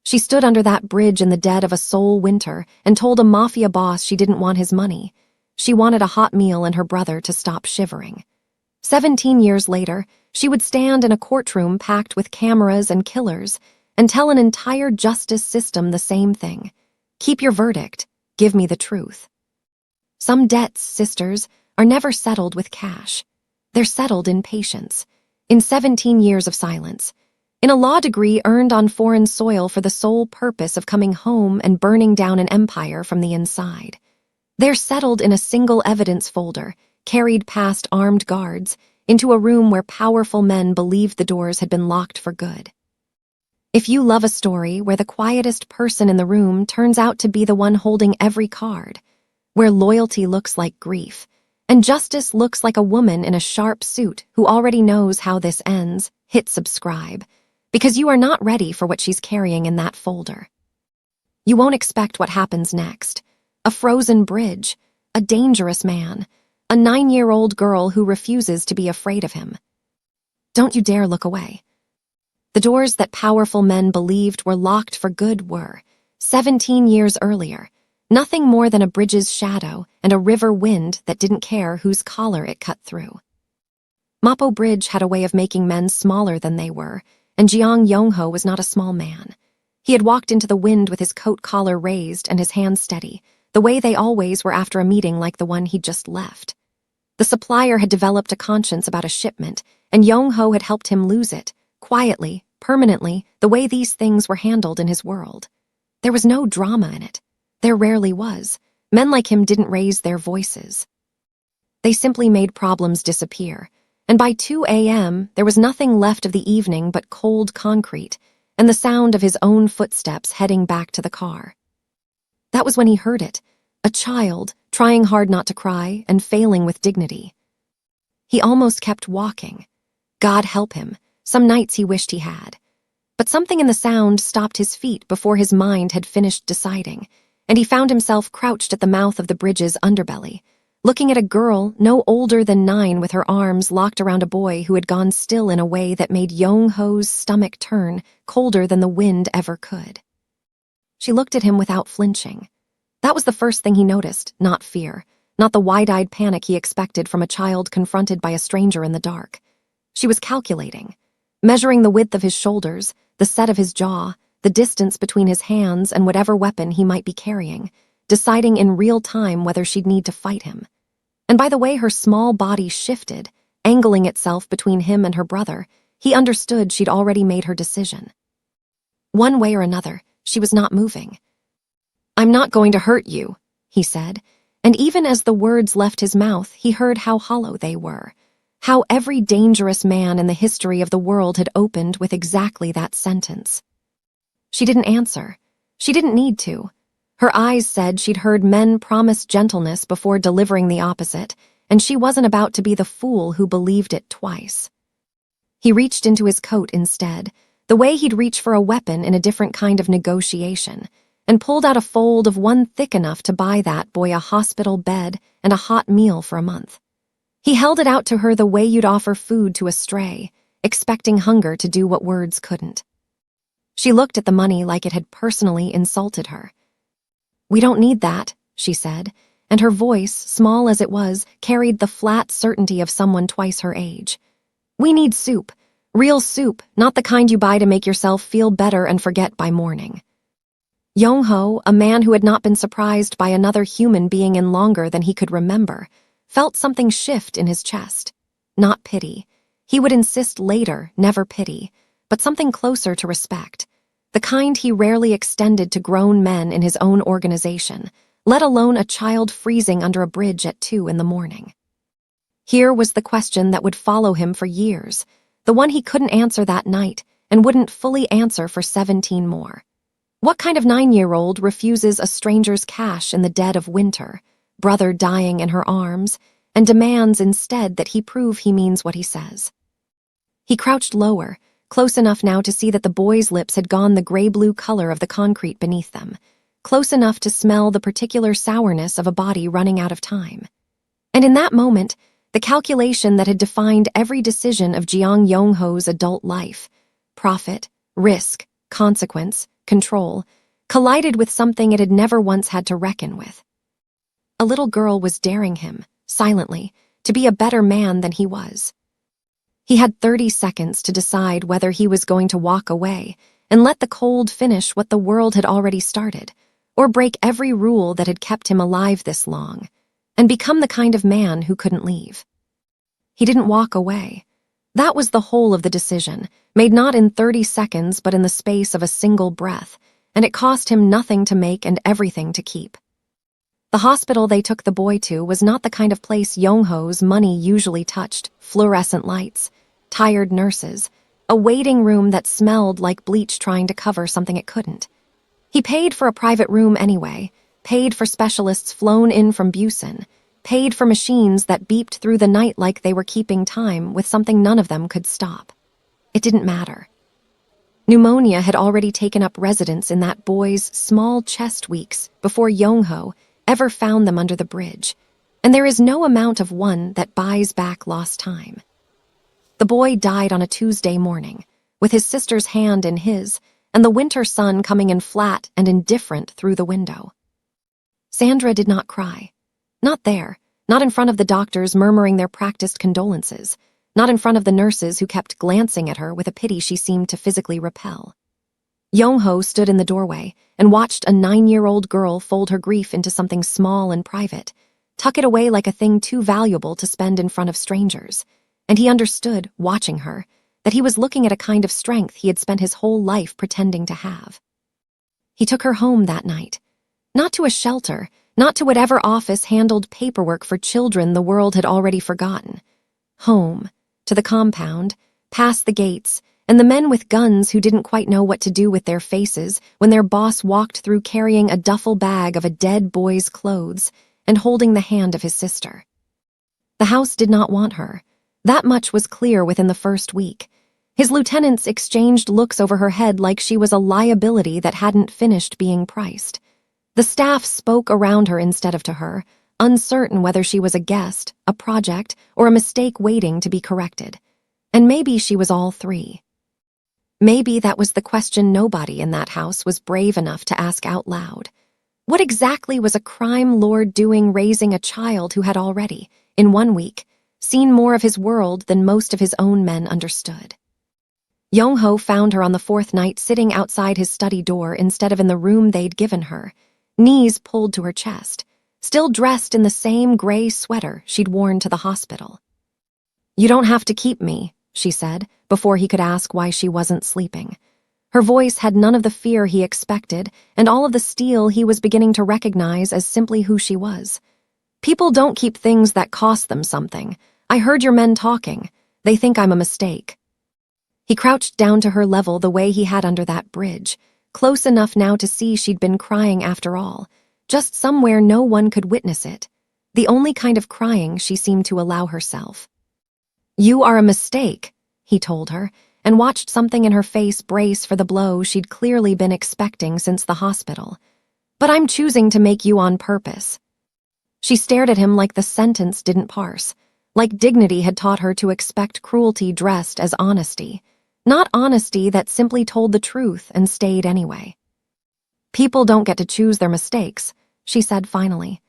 She stood under that bridge in the dead of a Seoul winter and told a mafia boss she didn't want his money. She wanted a hot meal and her brother to stop shivering. 17 years later, she would stand in a courtroom packed with cameras and killers and tell an entire justice system the same thing. Keep your verdict. Give me the truth. Some debts, sisters, are never settled with cash. They're settled in patience, in 17 years of silence, in a law degree earned on foreign soil for the sole purpose of coming home and burning down an empire from the inside. They're settled in a single evidence folder, carried past armed guards, into a room where powerful men believed the doors had been locked for good. If you love a story where the quietest person in the room turns out to be the one holding every card, where loyalty looks like grief, and justice looks like a woman in a sharp suit who already knows how this ends, hit subscribe, because you are not ready for what she's carrying in that folder. You won't expect what happens next. A frozen bridge, a dangerous man, a 9-year-old girl who refuses to be afraid of him. Don't you dare look away. The doors that powerful men believed were locked for good were, 17 years earlier, nothing more than a bridge's shadow and a river wind that didn't care whose collar it cut through. Mapo Bridge had a way of making men smaller than they were, and Jeong Yong-ho was not a small man. He had walked into the wind with his coat collar raised and his hands steady, the way they always were after a meeting like the one he'd just left. The supplier had developed a conscience about a shipment, and Yong-ho had helped him lose it, quietly, permanently, the way these things were handled in his world. There was no drama in it. There rarely was. Men like him didn't raise their voices. They simply made problems disappear, and by 2 a.m. there was nothing left of the evening but cold concrete and the sound of his own footsteps heading back to the car. That was when he heard it, a child trying hard not to cry and failing with dignity. He almost kept walking. God help him, some nights he wished he had. But something in the sound stopped his feet before his mind had finished deciding, and he found himself crouched at the mouth of the bridge's underbelly, looking at a girl no older than 9 with her arms locked around a boy who had gone still in a way that made Yong-ho's stomach turn colder than the wind ever could. She looked at him without flinching. That was the first thing he noticed, not fear, not the wide-eyed panic he expected from a child confronted by a stranger in the dark. She was calculating, measuring the width of his shoulders, the set of his jaw, the distance between his hands and whatever weapon he might be carrying, deciding in real time whether she'd need to fight him. And by the way her small body shifted, angling itself between him and her brother, he understood she'd already made her decision. One way or another, she was not moving. "I'm not going to hurt you," he said, and even as the words left his mouth, he heard how hollow they were, how every dangerous man in the history of the world had opened with exactly that sentence. She didn't answer. She didn't need to. Her eyes said she'd heard men promise gentleness before delivering the opposite, and she wasn't about to be the fool who believed it twice. He reached into his coat instead, the way he'd reach for a weapon in a different kind of negotiation, and pulled out a fold of one thick enough to buy that boy a hospital bed and a hot meal for a month. He held it out to her the way you'd offer food to a stray, expecting hunger to do what words couldn't. She looked at the money like it had personally insulted her. "We don't need that," she said, and her voice, small as it was, carried the flat certainty of someone twice her age. "We need soup. Real soup, not the kind you buy to make yourself feel better and forget by morning." Yong-ho, a man who had not been surprised by another human being in longer than he could remember, felt something shift in his chest. Not pity. He would insist later, never pity, but something closer to respect. The kind he rarely extended to grown men in his own organization, let alone a child freezing under a bridge at 2 in the morning. Here was the question that would follow him for years, the one he couldn't answer that night and wouldn't fully answer for 17 more. What kind of 9-year-old refuses a stranger's cash in the dead of winter, brother dying in her arms, and demands instead that he prove he means what he says? He crouched lower, close enough now to see that the boy's lips had gone the gray-blue color of the concrete beneath them, close enough to smell the particular sourness of a body running out of time. And in that moment, the calculation that had defined every decision of Jeong Yong-ho's adult life, profit, risk, consequence, control, collided with something it had never once had to reckon with. A little girl was daring him, silently, to be a better man than he was. He had 30 seconds to decide whether he was going to walk away and let the cold finish what the world had already started, or break every rule that had kept him alive this long, and become the kind of man who couldn't leave. He didn't walk away. That was the whole of the decision, made not in 30 seconds but in the space of a single breath, and it cost him nothing to make and everything to keep. The hospital they took the boy to was not the kind of place Yongho's money usually touched: fluorescent lights, tired nurses, a waiting room that smelled like bleach trying to cover something it couldn't. He paid for a private room anyway, paid for specialists flown in from Busan, paid for machines that beeped through the night like they were keeping time with something none of them could stop. It didn't matter. Pneumonia had already taken up residence in that boy's small chest weeks before Yongho ever found them under the bridge, and there is no amount of one that buys back lost time. The boy died on a Tuesday morning, with his sister's hand in his, and the winter sun coming in flat and indifferent through the window. Sandra did not cry. Not there, not in front of the doctors murmuring their practiced condolences, not in front of the nurses who kept glancing at her with a pity she seemed to physically repel. Yongho stood in the doorway and watched a 9-year-old girl fold her grief into something small and private, tuck it away like a thing too valuable to spend in front of strangers, and he understood, watching her, that he was looking at a kind of strength he had spent his whole life pretending to have. He took her home that night, not to a shelter, not to whatever office handled paperwork for children the world had already forgotten. Home, to the compound, past the gates, and the men with guns who didn't quite know what to do with their faces when their boss walked through carrying a duffel bag of a dead boy's clothes and holding the hand of his sister. The house did not want her. That much was clear within the first week. His lieutenants exchanged looks over her head like she was a liability that hadn't finished being priced. The staff spoke around her instead of to her, uncertain whether she was a guest, a project, or a mistake waiting to be corrected. And maybe she was all three. Maybe that was the question nobody in that house was brave enough to ask out loud. What exactly was a crime lord doing raising a child who had already, in 1 week, seen more of his world than most of his own men understood? Yongho found her on the 4th night sitting outside his study door instead of in the room they'd given her, knees pulled to her chest, still dressed in the same gray sweater she'd worn to the hospital. "You don't have to keep me," she said, before he could ask why she wasn't sleeping. Her voice had none of the fear he expected and all of the steel he was beginning to recognize as simply who she was. "People don't keep things that cost them something. I heard your men talking. They think I'm a mistake." He crouched down to her level the way he had under that bridge, close enough now to see she'd been crying after all, just somewhere no one could witness it, the only kind of crying she seemed to allow herself. "You are a mistake," he told her, and watched something in her face brace for the blow she'd clearly been expecting since the hospital. "But I'm choosing to make you on purpose." She stared at him like the sentence didn't parse, like dignity had taught her to expect cruelty dressed as honesty, not honesty that simply told the truth and stayed anyway. "People don't get to choose their mistakes," she said finally.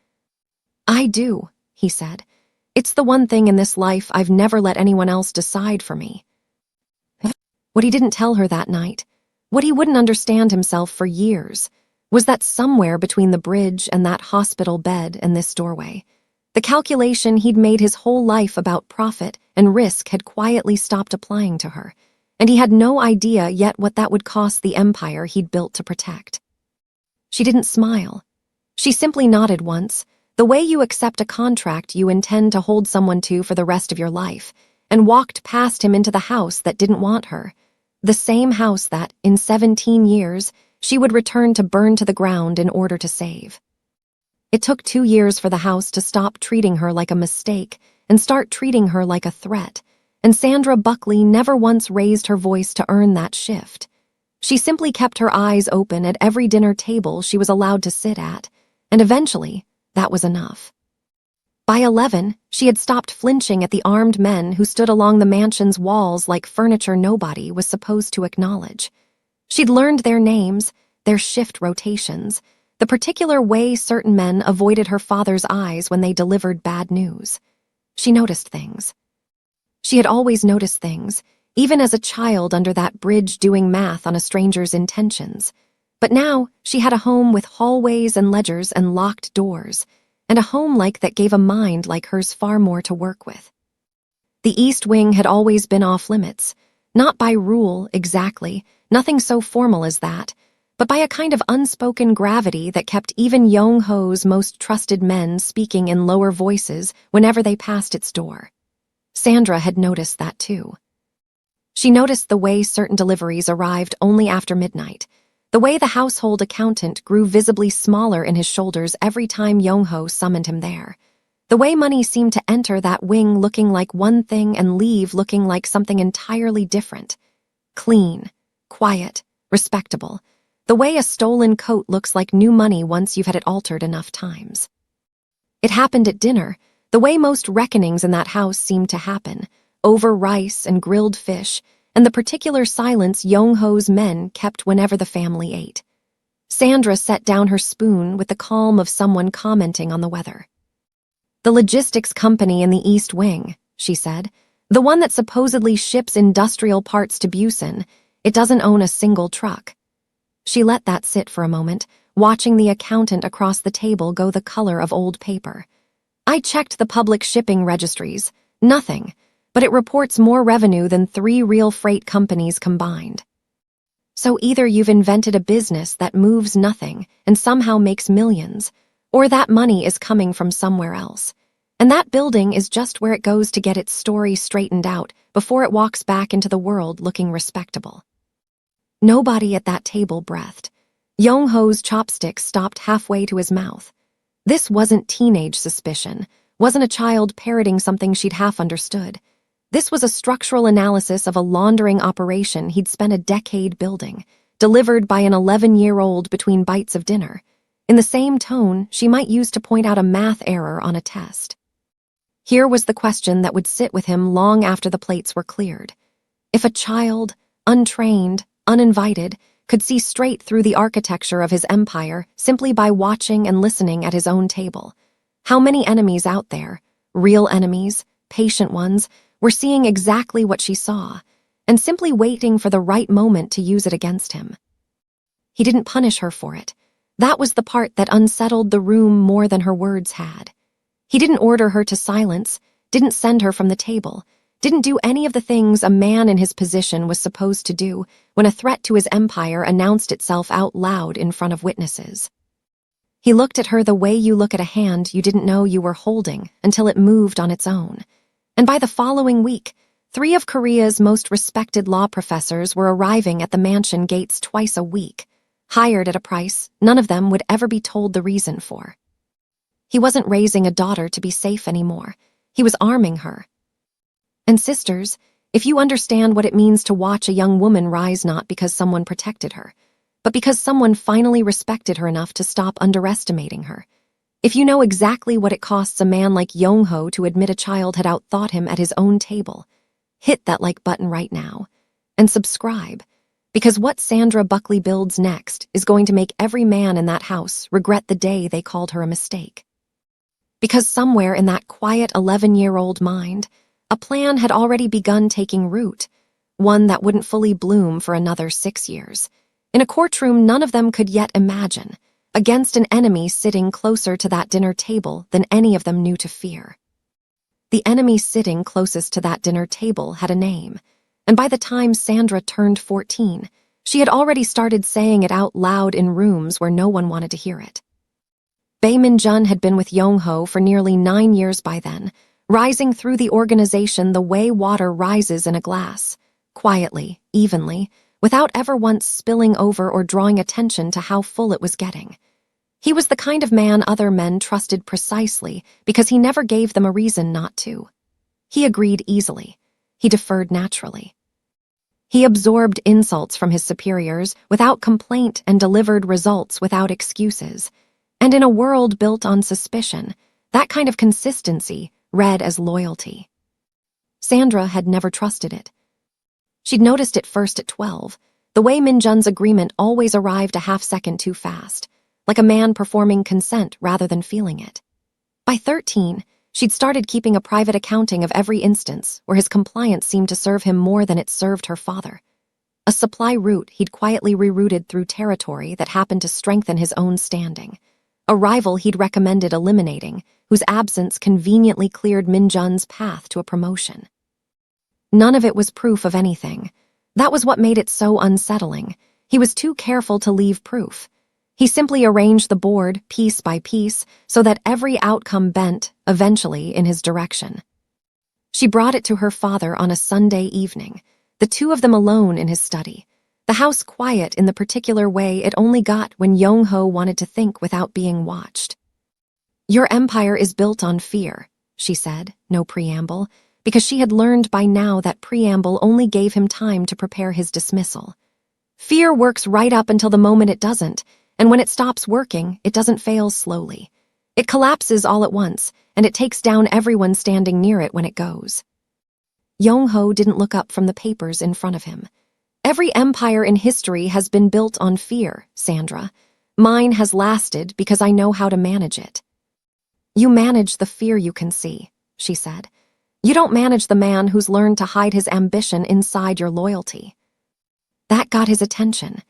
"I do," he said. "It's the one thing in this life I've never let anyone else decide for me." What he didn't tell her that night, what he wouldn't understand himself for years, was that somewhere between the bridge and that hospital bed and this doorway, the calculation he'd made his whole life about profit and risk had quietly stopped applying to her, and he had no idea yet what that would cost the empire he'd built to protect. She didn't smile. She simply nodded once, the way you accept a contract you intend to hold someone to for the rest of your life, and walked past him into the house that didn't want her, the same house that, in 17 years, she would return to burn to the ground in order to save. It took 2 years for the house to stop treating her like a mistake and start treating her like a threat, and Sandra Buckley never once raised her voice to earn that shift. She simply kept her eyes open at every dinner table she was allowed to sit at, and eventually, that was enough. By 11, she had stopped flinching at the armed men who stood along the mansion's walls like furniture nobody was supposed to acknowledge. She'd learned their names, their shift rotations, the particular way certain men avoided her father's eyes when they delivered bad news. She noticed things. She had always noticed things, even as a child under that bridge doing math on a stranger's intentions. But now she had a home with hallways and ledgers and locked doors, and a home like that gave a mind like hers far more to work with. The East Wing had always been off limits, not by rule exactly, nothing so formal as that, but by a kind of unspoken gravity that kept even Yong-ho's most trusted men speaking in lower voices whenever they passed its door. Sandra had noticed that too. She noticed the way certain deliveries arrived only after midnight, the way the household accountant grew visibly smaller in his shoulders every time Yong-ho summoned him there, the way money seemed to enter that wing looking like one thing and leave looking like something entirely different. Clean, quiet, respectable, the way a stolen coat looks like new money once you've had it altered enough times. It happened at dinner, the way most reckonings in that house seemed to happen, over rice and grilled fish, and the particular silence Yong-ho's men kept whenever the family ate. Sandra set down her spoon with the calm of someone commenting on the weather. "The logistics company in the East Wing," she said, "the one that supposedly ships industrial parts to Busan, it doesn't own a single truck." She let that sit for a moment, watching the accountant across the table go the color of old paper. "I checked the public shipping registries. Nothing. But it reports more revenue than 3 real freight companies combined. So either you've invented a business that moves nothing and somehow makes millions, or that money is coming from somewhere else. And that building is just where it goes to get its story straightened out before it walks back into the world looking respectable." Nobody at that table breathed. Yong-ho's chopsticks stopped halfway to his mouth. This wasn't teenage suspicion, wasn't a child parroting something she'd half understood. This was a structural analysis of a laundering operation he'd spent a decade building, delivered by an 11-year-old between bites of dinner, in the same tone she might use to point out a math error on a test. Here was the question that would sit with him long after the plates were cleared. If a child, untrained, uninvited, could see straight through the architecture of his empire simply by watching and listening at his own table, how many enemies out there, real enemies, patient ones, were seeing exactly what she saw, and simply waiting for the right moment to use it against him? He didn't punish her for it. That was the part that unsettled the room more than her words had. He didn't order her to silence, didn't send her from the table, didn't do any of the things a man in his position was supposed to do when a threat to his empire announced itself out loud in front of witnesses. He looked at her the way you look at a hand you didn't know you were holding until it moved on its own. And by the following week, 3 of Korea's most respected law professors were arriving at the mansion gates twice a week, hired at a price none of them would ever be told the reason for. He wasn't raising a daughter to be safe anymore. He was arming her. And sisters, if you understand what it means to watch a young woman rise not because someone protected her, but because someone finally respected her enough to stop underestimating her, if you know exactly what it costs a man like Yong-ho to admit a child had outthought him at his own table, hit that like button right now and subscribe, because what Sandra Buckley builds next is going to make every man in that house regret the day they called her a mistake. Because somewhere in that quiet 11-year-old mind, a plan had already begun taking root, one that wouldn't fully bloom for another 6 years, in a courtroom none of them could yet imagine, against an enemy sitting closer to that dinner table than any of them knew to fear. The enemy sitting closest to that dinner table had a name, and by the time Sandra turned 14, she had already started saying it out loud in rooms where no one wanted to hear it. Bae Min-jun had been with Yong-ho for nearly 9 years by then, rising through the organization the way water rises in a glass, quietly, evenly, without ever once spilling over or drawing attention to how full it was getting. He was the kind of man other men trusted precisely because he never gave them a reason not to. He agreed easily. He deferred naturally. He absorbed insults from his superiors without complaint and delivered results without excuses. And in a world built on suspicion, that kind of consistency read as loyalty. Sandra had never trusted it. She'd noticed it first at 12, The way Minjun's agreement always arrived a half-second too fast, like a man performing consent rather than feeling it. By 13, she'd started keeping a private accounting of every instance where his compliance seemed to serve him more than it served her father. A supply route he'd quietly rerouted through territory that happened to strengthen his own standing. A rival he'd recommended eliminating, whose absence conveniently cleared Minjun's path to a promotion. None of it was proof of anything. That was what made it so unsettling. He was too careful to leave proof. He simply arranged the board, piece by piece, so that every outcome bent, eventually, in his direction. She brought it to her father on a Sunday evening, the two of them alone in his study, the house quiet in the particular way it only got when Yong-ho wanted to think without being watched. "Your empire is built on fear," she said, no preamble, because she had learned by now that preamble only gave him time to prepare his dismissal. Fear works right up until the moment it doesn't, and when it stops working, it doesn't fail slowly. It collapses all at once, and it takes down everyone standing near it when it goes. Yong-ho didn't look up from the papers in front of him. "Every empire in history has been built on fear, Sandra. Mine has lasted because I know how to manage it." "You manage the fear you can see," she said. "You don't manage the man who's learned to hide his ambition inside your loyalty." That got his attention.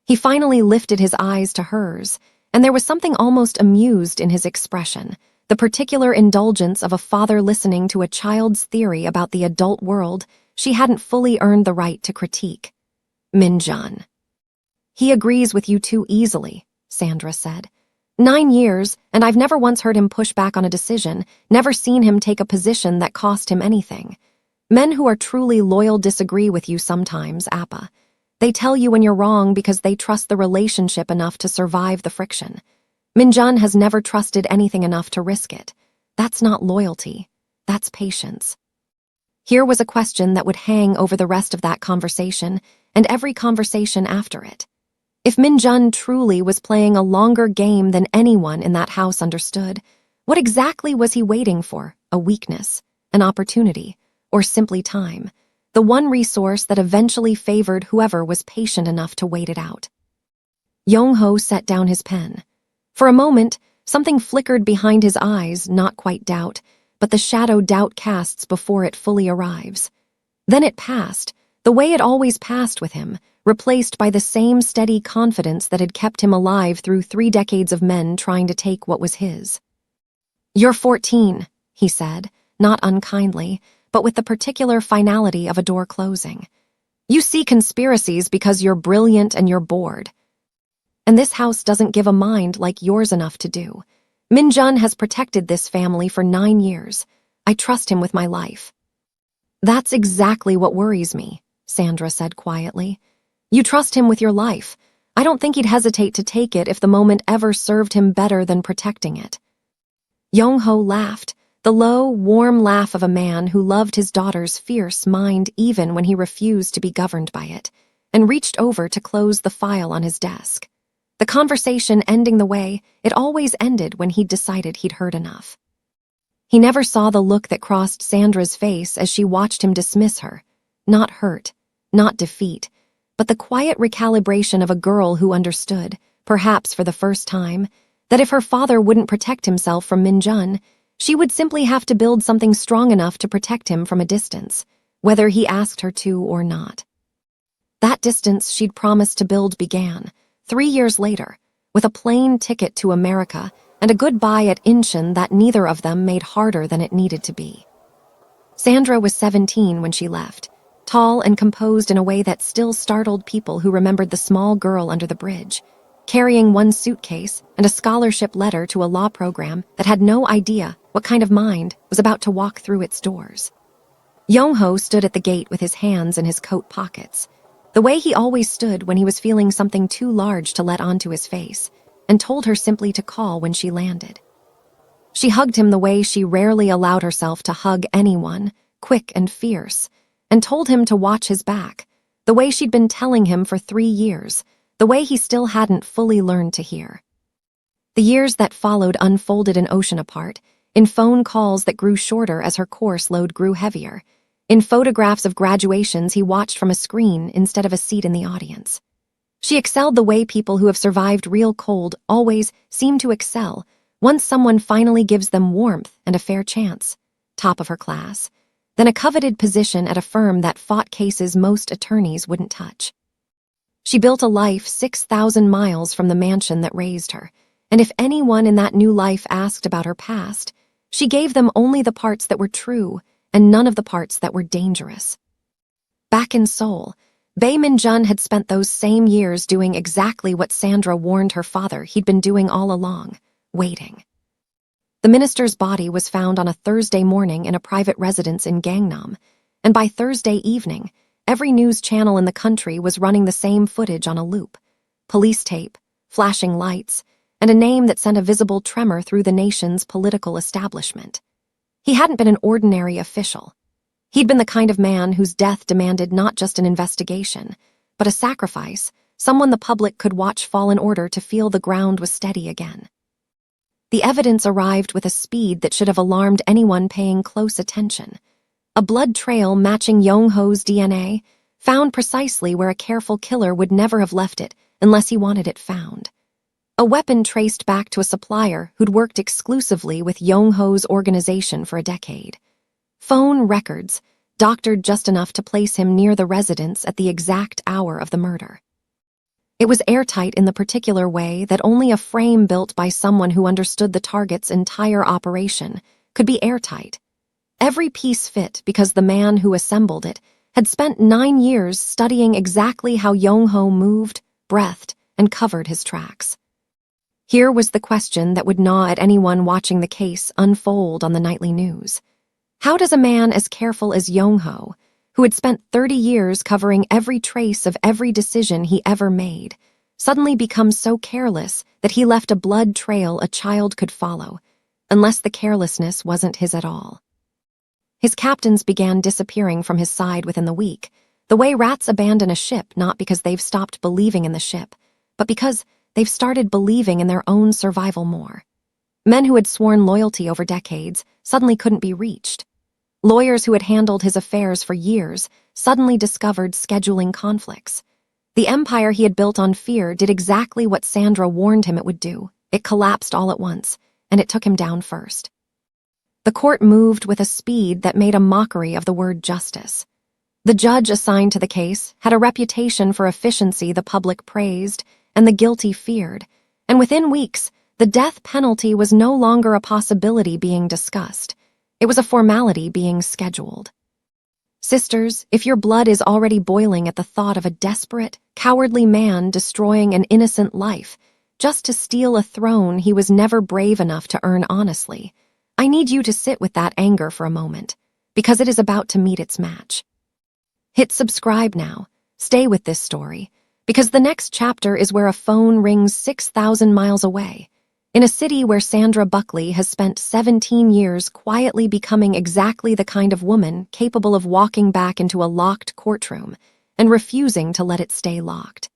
He finally lifted his eyes to hers, and there was something almost amused in his expression, the particular indulgence of a father listening to a child's theory about the adult world she hadn't fully earned the right to critique. "Minjun." "He agrees with you too easily," Sandra said. 9 years, and I've never once heard him push back on a decision, never seen him take a position that cost him anything. Men who are truly loyal disagree with you sometimes, Appa. They tell you when you're wrong because they trust the relationship enough to survive the friction. Minjun has never trusted anything enough to risk it. That's not loyalty. That's patience. Here was a question that would hang over the rest of that conversation and every conversation after it. If Minjun truly was playing a longer game than anyone in that house understood, what exactly was he waiting for? A weakness, an opportunity, or simply time? The one resource that eventually favored whoever was patient enough to wait it out. Yong-ho set down his pen. For a moment, something flickered behind his eyes, not quite doubt, but the shadow doubt casts before it fully arrives. Then it passed, the way it always passed with him, replaced by the same steady confidence that had kept him alive through 3 decades of men trying to take what was his. "You're 14, he said, not unkindly, but with the particular finality of a door closing. "You see conspiracies because you're brilliant and you're bored. And this house doesn't give a mind like yours enough to do. Minjun has protected this family for 9 years. I trust him with my life." "That's exactly what worries me," Sandra said quietly. "You trust him with your life. I don't think he'd hesitate to take it if the moment ever served him better than protecting it." Yong-ho laughed, the low, warm laugh of a man who loved his daughter's fierce mind even when he refused to be governed by it, and reached over to close the file on his desk. The conversation ending the way it always ended when he'd decided he'd heard enough. He never saw the look that crossed Sandra's face as she watched him dismiss her. Not hurt, not defeat, but the quiet recalibration of a girl who understood, perhaps for the first time, that if her father wouldn't protect himself from Minjun, she would simply have to build something strong enough to protect him from a distance, whether he asked her to or not. That distance she'd promised to build began, 3 years later, with a plane ticket to America and a goodbye at Incheon that neither of them made harder than it needed to be. Sandra was 17 when she left, tall and composed in a way that still startled people who remembered the small girl under the bridge, carrying one suitcase and a scholarship letter to a law program that had no idea what kind of mind was about to walk through its doors. Yong-ho stood at the gate with his hands in his coat pockets, the way he always stood when he was feeling something too large to let onto his face, and told her simply to call when she landed. She hugged him the way she rarely allowed herself to hug anyone, quick and fierce, and told him to watch his back, the way she'd been telling him for 3 years, the way he still hadn't fully learned to hear. The years that followed unfolded an ocean apart, in phone calls that grew shorter as her course load grew heavier, In photographs of graduations he watched from a screen instead of a seat in the audience. She excelled the way people who have survived real cold always seem to excel once someone finally gives them warmth and a fair chance. Top of her class. Then a coveted position at a firm that fought cases most attorneys wouldn't touch. She built a life 6,000 miles from the mansion that raised her, and if anyone in that new life asked about her past, she gave them only the parts that were true and none of the parts that were dangerous. Back in Seoul, Bae Min-jun had spent those same years doing exactly what Sandra warned her father he'd been doing all along, waiting. The minister's body was found on a Thursday morning in a private residence in Gangnam, and by Thursday evening, every news channel in the country was running the same footage on a loop. Police tape, flashing lights, and a name that sent a visible tremor through the nation's political establishment. He hadn't been an ordinary official. He'd been the kind of man whose death demanded not just an investigation, but a sacrifice, someone the public could watch fall in order to feel the ground was steady again. The evidence arrived with a speed that should have alarmed anyone paying close attention. A blood trail matching Yong-ho's DNA, found precisely where a careful killer would never have left it unless he wanted it found. A weapon traced back to a supplier who'd worked exclusively with Yong-ho's organization for a decade. Phone records, doctored just enough to place him near the residence at the exact hour of the murder. It was airtight in the particular way that only a frame built by someone who understood the target's entire operation could be airtight. Every piece fit because the man who assembled it had spent 9 years studying exactly how Yong-ho moved, breathed, and covered his tracks. Here was the question that would gnaw at anyone watching the case unfold on the nightly news. How does a man as careful as Yong-ho, who had spent 30 years covering every trace of every decision he ever made, suddenly become so careless that he left a blood trail a child could follow, unless the carelessness wasn't his at all? His captains began disappearing from his side within the week, the way rats abandon a ship not because they've stopped believing in the ship, but because they've started believing in their own survival more. Men who had sworn loyalty over decades suddenly couldn't be reached. Lawyers who had handled his affairs for years suddenly discovered scheduling conflicts. The empire he had built on fear did exactly what Sandra warned him it would do. It collapsed all at once, and it took him down first. The court moved with a speed that made a mockery of the word justice. The judge assigned to the case had a reputation for efficiency the public praised and the guilty feared, and within weeks, the death penalty was no longer a possibility being discussed. It was a formality being scheduled. Sisters, if your blood is already boiling at the thought of a desperate, cowardly man destroying an innocent life just to steal a throne he was never brave enough to earn honestly, I need you to sit with that anger for a moment, because it is about to meet its match. Hit subscribe now. Stay with this story, because the next chapter is where a phone rings 6,000 miles away, in a city where Sandra Buckley has spent 17 years quietly becoming exactly the kind of woman capable of walking back into a locked courtroom and refusing to let it stay locked.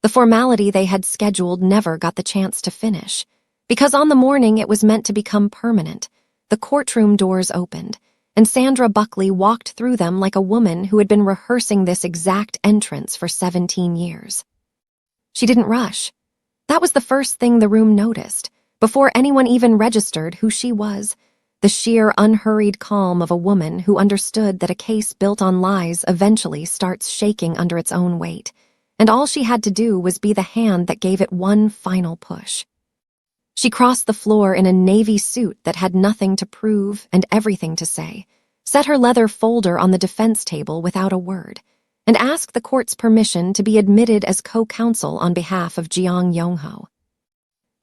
The formality they had scheduled never got the chance to finish, because on the morning it was meant to become permanent, the courtroom doors opened, and Sandra Buckley walked through them like a woman who had been rehearsing this exact entrance for 17 years. She didn't rush. That was the first thing the room noticed, before anyone even registered who she was, the sheer unhurried calm of a woman who understood that a case built on lies eventually starts shaking under its own weight, and all she had to do was be the hand that gave it one final push. She crossed the floor in a navy suit that had nothing to prove and everything to say, set her leather folder on the defense table without a word, and asked the court's permission to be admitted as co-counsel on behalf of Jeong Yong-ho.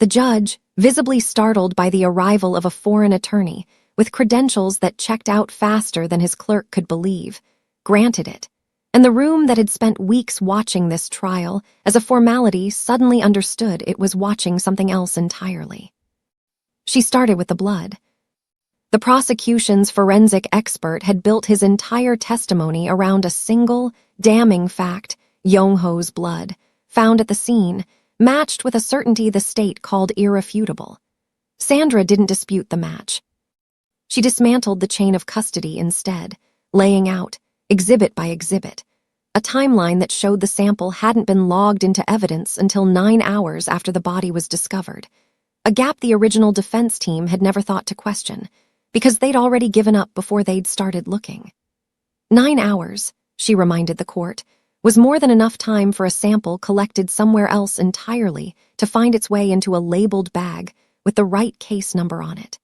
The judge, visibly startled by the arrival of a foreign attorney with credentials that checked out faster than his clerk could believe, granted it, and the room that had spent weeks watching this trial as a formality suddenly understood it was watching something else entirely. She started with the blood. The prosecution's forensic expert had built his entire testimony around a single, damning fact: Yong-ho's blood, found at the scene, matched with a certainty the state called irrefutable. Sandra didn't dispute the match. She dismantled the chain of custody instead, laying out, exhibit by exhibit, a timeline that showed the sample hadn't been logged into evidence until 9 hours after the body was discovered, a gap the original defense team had never thought to question, because they'd already given up before they'd started looking. 9 hours, she reminded the court, was more than enough time for a sample collected somewhere else entirely to find its way into a labeled bag with the right case number on it.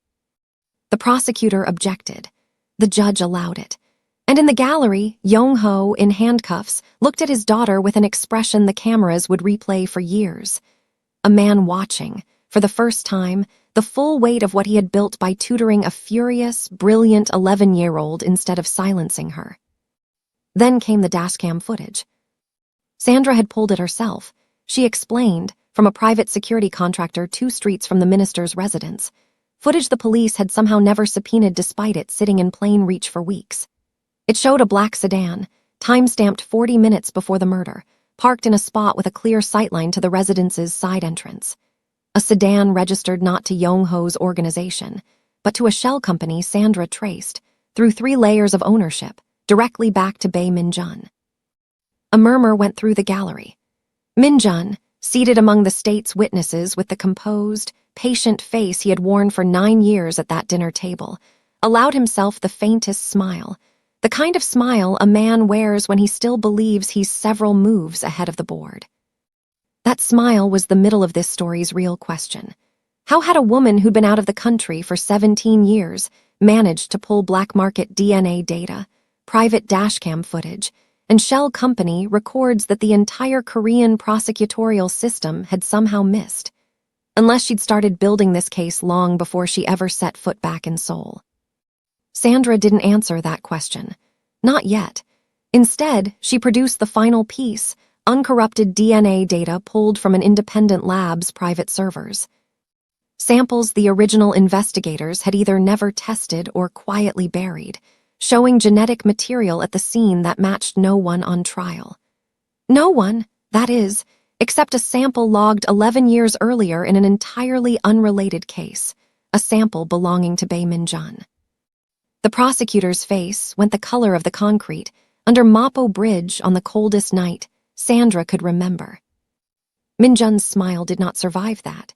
The prosecutor objected. The judge allowed it. And in the gallery, Yong-ho, in handcuffs, looked at his daughter with an expression the cameras would replay for years. A man watching, for the first time, the full weight of what he had built by tutoring a furious, brilliant 11-year-old instead of silencing her. Then came the dashcam footage. Sandra had pulled it herself. She explained, from a private security contractor 2 streets from the minister's residence. Footage the police had somehow never subpoenaed despite it sitting in plain reach for weeks. It showed a black sedan, time-stamped 40 minutes before the murder, parked in a spot with a clear sightline to the residence's side entrance. A sedan registered not to Yong-ho's organization, but to a shell company Sandra traced, through 3 layers of ownership, directly back to Bae Min-jun. A murmur went through the gallery. Min-jun, seated among the state's witnesses with the composed, patient face he had worn for 9 years at that dinner table, allowed himself the faintest smile, the kind of smile a man wears when he still believes he's several moves ahead of the board. That smile was the middle of this story's real question. How had a woman who'd been out of the country for 17 years managed to pull black market DNA data, private dashcam footage, and shell company records that the entire Korean prosecutorial system had somehow missed? Unless she'd started building this case long before she ever set foot back in Seoul. Sandra didn't answer that question. Not yet. Instead, she produced the final piece, uncorrupted DNA data pulled from an independent lab's private servers. Samples the original investigators had either never tested or quietly buried, showing genetic material at the scene that matched no one on trial. No one, that is, except a sample logged 11 years earlier in an entirely unrelated case, a sample belonging to Bae Min-jun. The prosecutor's face went the color of the concrete. Under Mapo Bridge on the coldest night, Sandra could remember. Min-jun's smile did not survive that.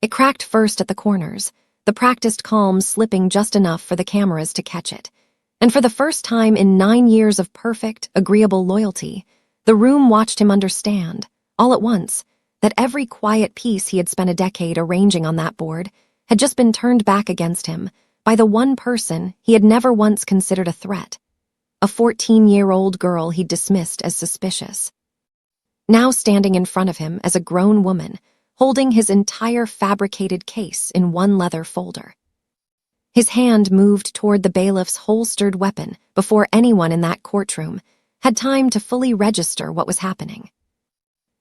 It cracked first at the corners, the practiced calm slipping just enough for the cameras to catch it. And for the first time in 9 years of perfect, agreeable loyalty, the room watched him understand, all at once, that every quiet piece he had spent a decade arranging on that board had just been turned back against him by the one person he had never once considered a threat, a 14-year-old girl he'd dismissed as suspicious. Now standing in front of him as a grown woman, holding his entire fabricated case in one leather folder. His hand moved toward the bailiff's holstered weapon before anyone in that courtroom had time to fully register what was happening.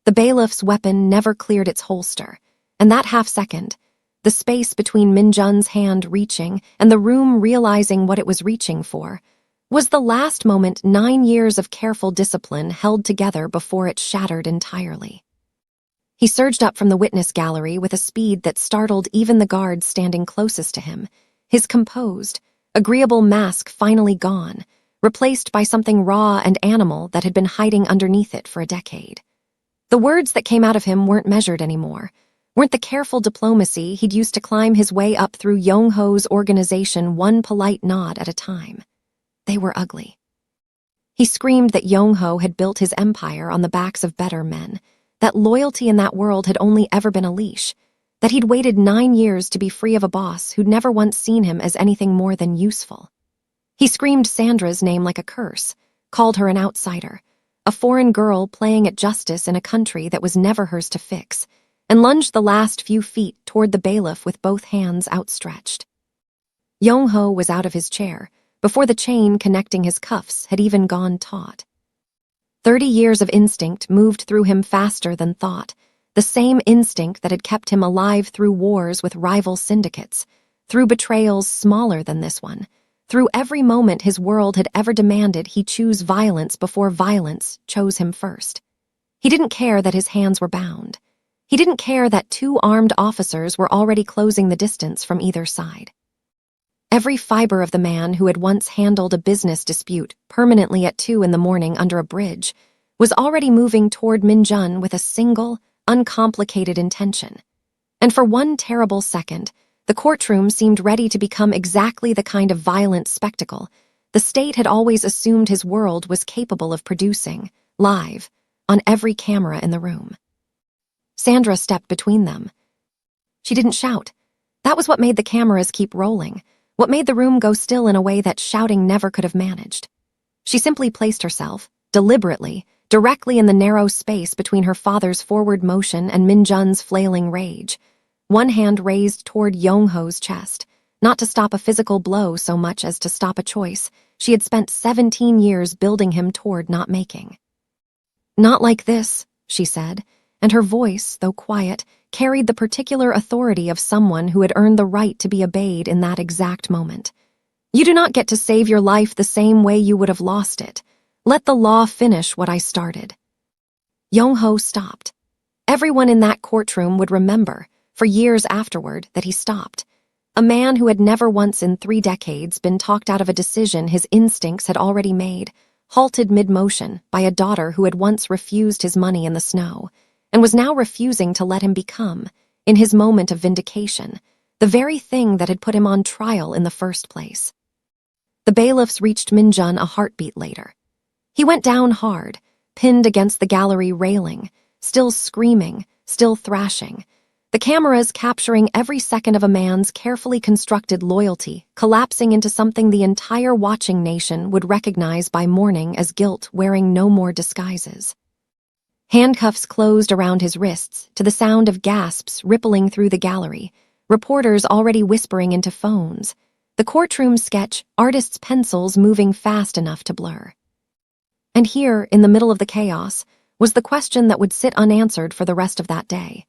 The bailiff's weapon never cleared its holster, and that half-second, the space between Min-jun's hand reaching and the room realizing what it was reaching for, was the last moment 9 years of careful discipline held together before it shattered entirely. He surged up from the witness gallery with a speed that startled even the guards standing closest to him, his composed, agreeable mask finally gone, replaced by something raw and animal that had been hiding underneath it for a decade. The words that came out of him weren't measured anymore, weren't the careful diplomacy he'd used to climb his way up through Yong-ho's organization one polite nod at a time. They were ugly. He screamed that Yong-ho had built his empire on the backs of better men, that loyalty in that world had only ever been a leash, that he'd waited 9 years to be free of a boss who'd never once seen him as anything more than useful. He screamed Sandra's name like a curse, called her an outsider, a foreign girl playing at justice in a country that was never hers to fix, and lunged the last few feet toward the bailiff with both hands outstretched. Yong-ho was out of his chair, before the chain connecting his cuffs had even gone taut. 30 years of instinct moved through him faster than thought, the same instinct that had kept him alive through wars with rival syndicates, through betrayals smaller than this one, through every moment his world had ever demanded he choose violence before violence chose him first. He didn't care that his hands were bound. He didn't care that 2 armed officers were already closing the distance from either side. Every fiber of the man who had once handled a business dispute permanently at 2 in the morning under a bridge was already moving toward Minjun with a single, uncomplicated intention. And for one terrible second, the courtroom seemed ready to become exactly the kind of violent spectacle the state had always assumed his world was capable of producing, live, on every camera in the room. Sandra stepped between them. She didn't shout. That was what made the cameras keep rolling, what made the room go still in a way that shouting never could have managed. She simply placed herself, deliberately, directly in the narrow space between her father's forward motion and Minjun's flailing rage, one hand raised toward Yongho's chest, not to stop a physical blow so much as to stop a choice she had spent 17 years building him toward not making. "Not like this," she said, and her voice, though quiet, carried the particular authority of someone who had earned the right to be obeyed in that exact moment. "You do not get to save your life the same way you would have lost it. Let the law finish what I started." Yongho stopped. Everyone in that courtroom would remember, for years afterward, that he stopped. A man who had never once in 3 decades been talked out of a decision his instincts had already made, halted mid-motion by a daughter who had once refused his money in the snow, and was now refusing to let him become, in his moment of vindication, the very thing that had put him on trial in the first place. The bailiffs reached Minjun a heartbeat later. He went down hard, pinned against the gallery railing, still screaming, still thrashing, the cameras capturing every second of a man's carefully constructed loyalty, collapsing into something the entire watching nation would recognize by morning as guilt wearing no more disguises. Handcuffs closed around his wrists to the sound of gasps rippling through the gallery, reporters already whispering into phones, the courtroom sketch, artists' pencils moving fast enough to blur. And here, in the middle of the chaos, was the question that would sit unanswered for the rest of that day.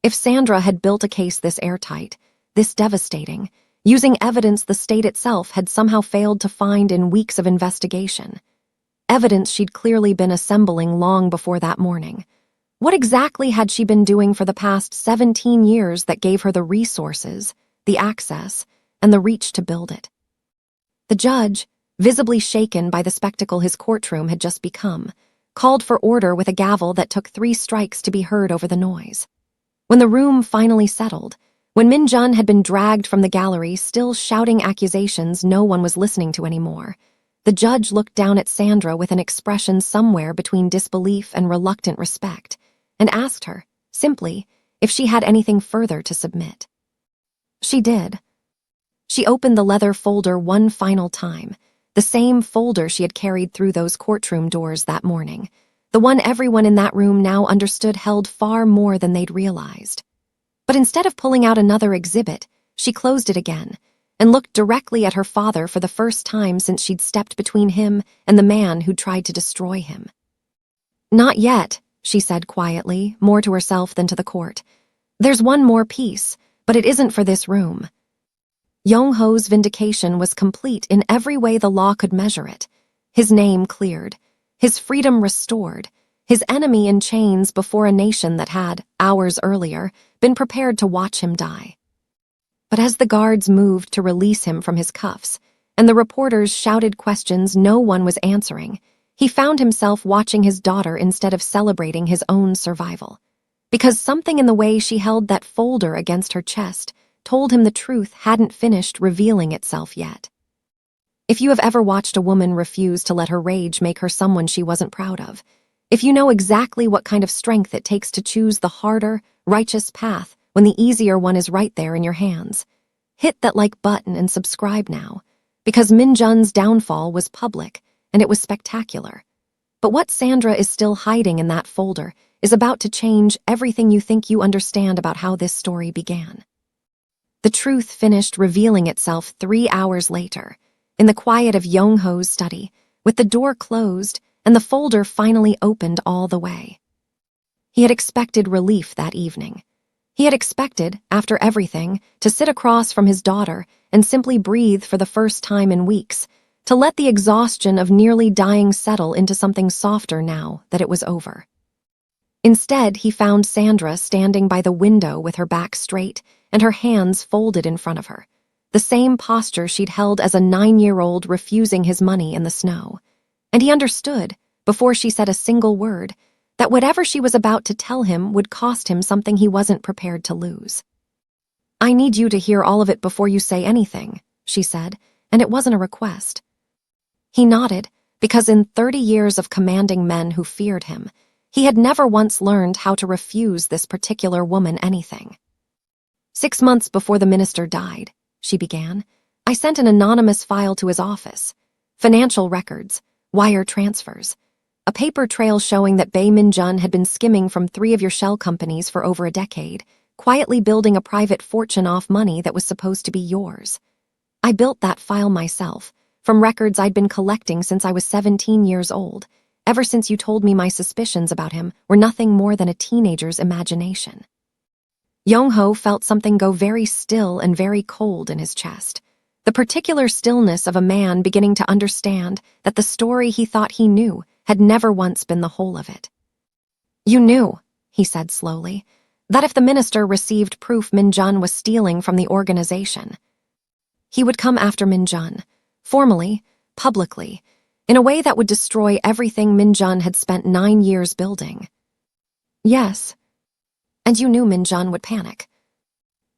If Sandra had built a case this airtight, this devastating, using evidence the state itself had somehow failed to find in weeks of investigation, evidence she'd clearly been assembling long before that morning, what exactly had she been doing for the past 17 years that gave her the resources, the access, and the reach to build it? The judge, visibly shaken by the spectacle his courtroom had just become, called for order with a gavel that took 3 strikes to be heard over the noise. When the room finally settled, when Minjun had been dragged from the gallery still shouting accusations no one was listening to anymore, the judge looked down at Sandra with an expression somewhere between disbelief and reluctant respect, and asked her, simply, if she had anything further to submit. She did. She opened the leather folder one final time, the same folder she had carried through those courtroom doors that morning, the one everyone in that room now understood held far more than they'd realized. But instead of pulling out another exhibit, she closed it again, and looked directly at her father for the first time since she'd stepped between him and the man who'd tried to destroy him. "Not yet," she said quietly, more to herself than to the court. "There's one more piece, but it isn't for this room." Yongho's vindication was complete in every way the law could measure it. His name cleared, his freedom restored, his enemy in chains before a nation that had, hours earlier, been prepared to watch him die. But as the guards moved to release him from his cuffs, and the reporters shouted questions no one was answering, he found himself watching his daughter instead of celebrating his own survival. Because something in the way she held that folder against her chest told him the truth hadn't finished revealing itself yet. If you have ever watched a woman refuse to let her rage make her someone she wasn't proud of, if you know exactly what kind of strength it takes to choose the harder, righteous path when the easier one is right there in your hands, hit that like button and subscribe now, because Minjun's downfall was public and it was spectacular. But what Sandra is still hiding in that folder is about to change everything you think you understand about how this story began. The truth finished revealing itself 3 hours later, in the quiet of Yongho's study, with the door closed and the folder finally opened all the way. He had expected relief that evening. He had expected, after everything, to sit across from his daughter and simply breathe for the first time in weeks, to let the exhaustion of nearly dying settle into something softer now that it was over. Instead, he found Sandra standing by the window with her back straight and her hands folded in front of her, the same posture she'd held as a 9-year-old refusing his money in the snow. And he understood, before she said a single word, that whatever she was about to tell him would cost him something he wasn't prepared to lose. "I need you to hear all of it before you say anything," she said, and it wasn't a request. He nodded, because in 30 years of commanding men who feared him, he had never once learned how to refuse this particular woman anything. "6 months before the minister died," she began, "I sent an anonymous file to his office. Financial records, wire transfers, a paper trail showing that Bae Min-jun had been skimming from 3 of your shell companies for over a decade, quietly building a private fortune off money that was supposed to be yours. I built that file myself, from records I'd been collecting since I was 17 years old, ever since you told me my suspicions about him were nothing more than a teenager's imagination." Yong-ho felt something go very still and very cold in his chest, the particular stillness of a man beginning to understand that the story he thought he knew had never once been the whole of it. "You knew," he said slowly, "that if the minister received proof Min-jun was stealing from the organization, he would come after Min-jun, formally, publicly, in a way that would destroy everything Min-jun had spent 9 years building." "Yes. And you knew Min-jun would panic."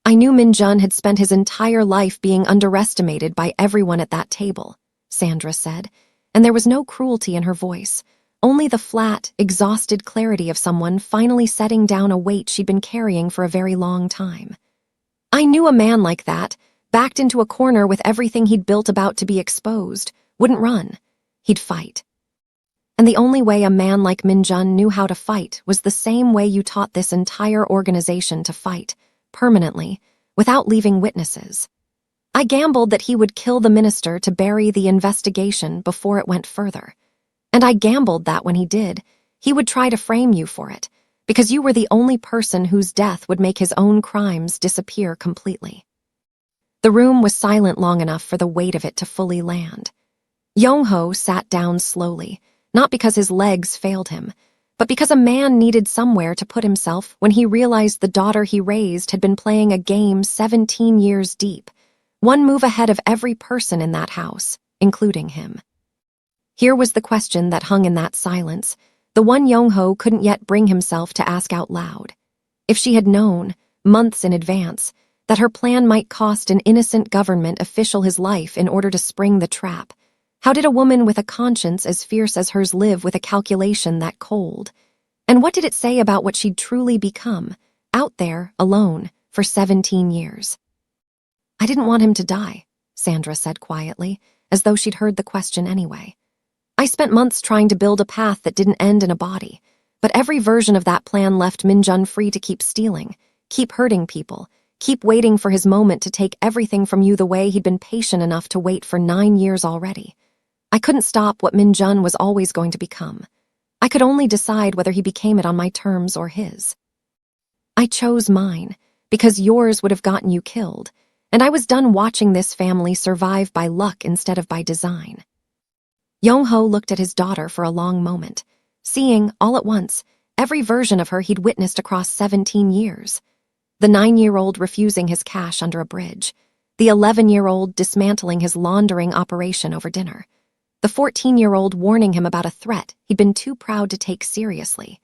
"I knew Min-jun had spent his entire life being underestimated by everyone at that table," Sandra said, and there was no cruelty in her voice, only the flat, exhausted clarity of someone finally setting down a weight she'd been carrying for a very long time. "I knew a man like that, backed into a corner with everything he'd built about to be exposed, wouldn't run. He'd fight. And the only way a man like Min-jun knew how to fight was the same way you taught this entire organization to fight, permanently, without leaving witnesses. I gambled that he would kill the minister to bury the investigation before it went further. And I gambled that when he did, he would try to frame you for it, because you were the only person whose death would make his own crimes disappear completely." The room was silent long enough for the weight of it to fully land. Yong-ho sat down slowly, not because his legs failed him, but because a man needed somewhere to put himself when he realized the daughter he raised had been playing a game 17 years deep, one move ahead of every person in that house, including him. Here was the question that hung in that silence, the one Yong-ho couldn't yet bring himself to ask out loud. If she had known, months in advance, that her plan might cost an innocent government official his life in order to spring the trap, how did a woman with a conscience as fierce as hers live with a calculation that cold? And what did it say about what she'd truly become, out there, alone, for 17 years? "I didn't want him to die," Sandra said quietly, as though she'd heard the question anyway. "I spent months trying to build a path that didn't end in a body, but every version of that plan left Min-jun free to keep stealing, keep hurting people, keep waiting for his moment to take everything from you the way he'd been patient enough to wait for 9 years already. I couldn't stop what Min-jun was always going to become. I could only decide whether he became it on my terms or his. I chose mine, because yours would have gotten you killed, and I was done watching this family survive by luck instead of by design." Yong-ho looked at his daughter for a long moment, seeing, all at once, every version of her he'd witnessed across 17 years. The 9-year-old refusing his cash under a bridge, the 11-year-old dismantling his laundering operation over dinner, the 14-year-old warning him about a threat he'd been too proud to take seriously.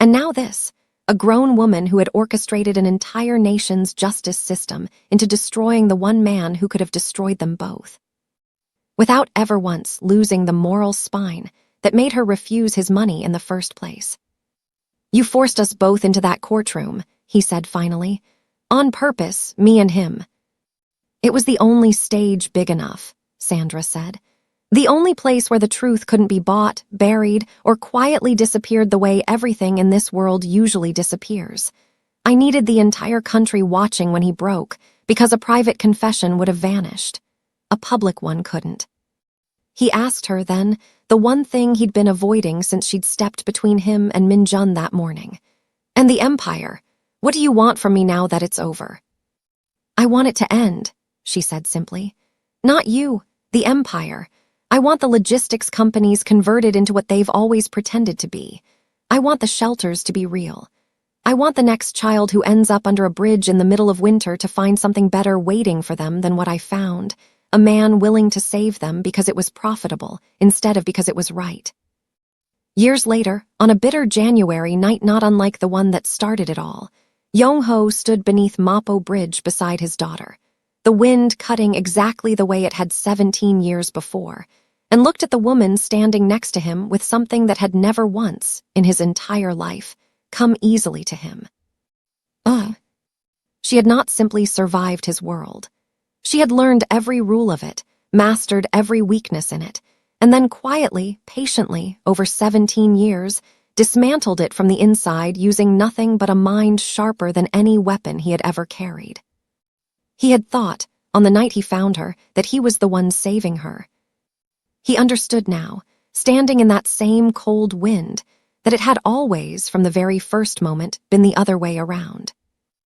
And now this, a grown woman who had orchestrated an entire nation's justice system into destroying the one man who could have destroyed them both, without ever once losing the moral spine that made her refuse his money in the first place. "You forced us both into that courtroom," he said finally. "On purpose, me and him." "It was the only stage big enough," Sandra said. "The only place where the truth couldn't be bought, buried, or quietly disappeared the way everything in this world usually disappears. I needed the entire country watching when he broke, because a private confession would have vanished. A public one couldn't." He asked her, then, the one thing he'd been avoiding since she'd stepped between him and Min-jun that morning. "And the empire, what do you want from me now that it's over?" "I want it to end," she said simply. "Not you, the empire. I want the logistics companies converted into what they've always pretended to be. I want the shelters to be real. I want the next child who ends up under a bridge in the middle of winter to find something better waiting for them than what I found, a man willing to save them because it was profitable instead of because it was right. Years later, on a bitter January night not unlike the one that started it all, Yong-ho stood beneath Mapo Bridge beside his daughter, the wind cutting exactly the way it had 17 years before, and looked at the woman standing next to him with something that had never once, in his entire life, come easily to him. She had not simply survived his world. She had learned every rule of it, mastered every weakness in it, and then quietly, patiently, over 17 years, dismantled it from the inside using nothing but a mind sharper than any weapon he had ever carried. He had thought, on the night he found her, that he was the one saving her. He understood now, standing in that same cold wind, that it had always, from the very first moment, been the other way around.